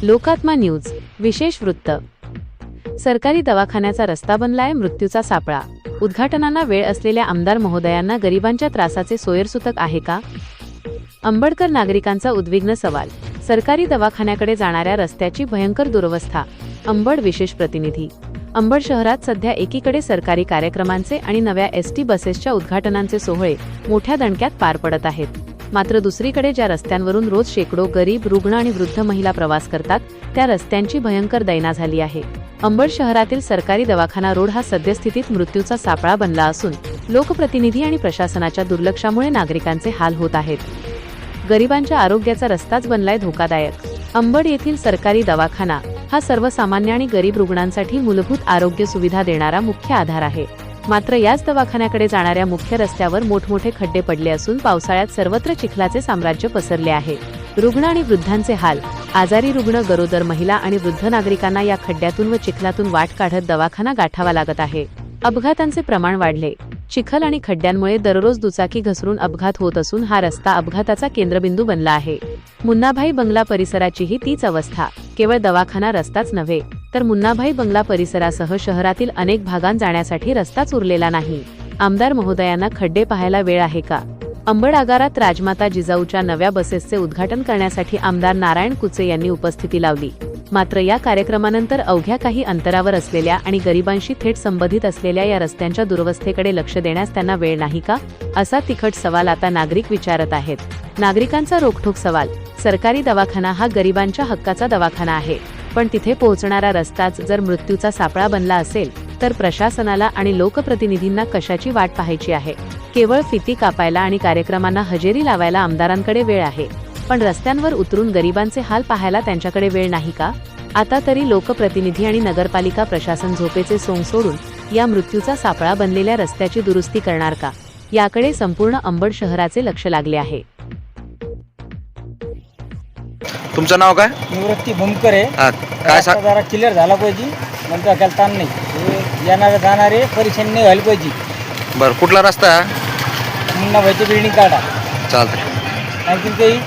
लोकात्मा news विशेष वृत्त। सरकारी दवाखान्याचा रस्ता बनलाय मृत्यूचा सापळा। उद्घाटनाला वेळ असलेल्या आमदार महोदयांना गरिबांच्या त्रासाचे सोयरसूतक आहे का? अंबडकर नागरिकांचा उद्विग्न सवाल। सरकारी दवाखान्याकडे जाणाऱ्या रस्त्याची भयंकर दुरवस्था। अंबड विशेष प्रतिनिधी। अंबड शहरात सध्या एकीकडे सरकारी कार्यक्रमांचे आणि नव्या एसटी बसेसच्या उद्घाटनांचे सोहळे मोठ्या दणक्यात पार पडत आहेत, मात्र दुसरीकडे ज्या रस्त्यांवरून रोज शेकडो गरीब, रुग्ण आणि वृद्ध महिला प्रवास करतात त्या रस्त्यांची भयंकर दैना झाली आहे। अंबड शहरातील सरकारी दवाखाना रोड हा सद्यस्थितीत मृत्यूचा सापळा बनला असून लोकप्रतिनिधी आणि प्रशासनाच्या दुर्लक्षामुळे नागरिकांचे हाल होत आहेत। गरिबांच्या आरोग्याचा रस्ताच बनलाय धोकादायक। अंबड येथील सरकारी दवाखाना हा सर्वसामान्य आणि गरीब रुग्णांसाठी मूलभूत आरोग्य सुविधा देणारा मुख्य आधार आहे, मात्र याच दवाखान्याकडे जाणाऱ्या मुख्य रस्त्यावर मोठमोठे खड्डे पडले असून पावसाळ्यात सर्वत्र चिखलाचे साम्राज्य पसरले आहे। रुग्ण आणि वृद्धांचे हाल। आजारी रुग्ण, गरोदर महिला आणि वृद्ध नागरिकांना या खड्ड्यातून व चिखलातून वाट काढत दवाखाना गाठावा लागत आहे। अपघातांचे प्रमाण वाढले। चिखल आणि खड्ड्यांमुळे दररोज दुचाकी घसरून अपघात होत असून हा रस्ता अपघाताचा केंद्रबिंदू बनला आहे। मुन्नाभाई बंगला परिसराचीही तीच अवस्था। केवळ दवाखाना रस्ताच नव्हे तर मुन्नाभाई बंगला परिसरासह शहरातील अनेक भागांत जाण्यासाठी रस्ताच उरलेला नाही। आमदार महोदयांना खड्डे पाहायला वेळ आहे का? अंबड आगारात राजमाता जिजाऊच्या नव्या बसेसचे उद्घाटन करण्यासाठी आमदार नारायण कुचे यांनी उपस्थिती लावली, मात्र या कार्यक्रमानंतर अवघ्या काही अंतरावर असलेल्या आणि गरिबांशी थेट संबंधित असलेल्या या रस्त्यांच्या दुरवस्थेकडे लक्ष देण्यास त्यांना वेळ नाही का, असा तिखट सवाल आता नागरिक विचारत आहेत। नागरिकांचा रोखठोक सवाल। सरकारी दवाखाना हा गरिबांच्या हक्काचा दवाखाना आहे, पण तिथे पोहोचणारा रस्ताच जर मृत्यूचा सापळा बनला असेल तर प्रशासनाला आणि लोकप्रतिनिधींना कशाची वाट पाहायची आहे? केवळ फिती कापायला आणि कार्यक्रमांना हजेरी लावायला आमदारांकडे वेळ आहे, पण रस्त्यांवर उतरून गरिबांचे हाल पाहायला त्यांच्याकडे वेळ नाही का? आता तरी लोकप्रतिनिधी आणि नगरपालिका प्रशासन झोपेचे सोंग सोडून या मृत्यूचा सापळा बनलेल्या रस्त्याची दुरुस्ती करणार का, याकडे संपूर्ण अंबड शहराचे लक्ष लागले आहे। तुमचं नाव काय? निवृत्ती भूमकर आहे। काय जरा क्लिअर झाला पाहिजे, नंतर त्याला ताण नाही। येणारे जाणारे परेशान नाही व्हायला पाहिजे। बरं, कुठला रस्ता आहे? मुन्नाभाईची बिल्डिंग काढा। चालतंय। आणखीन काही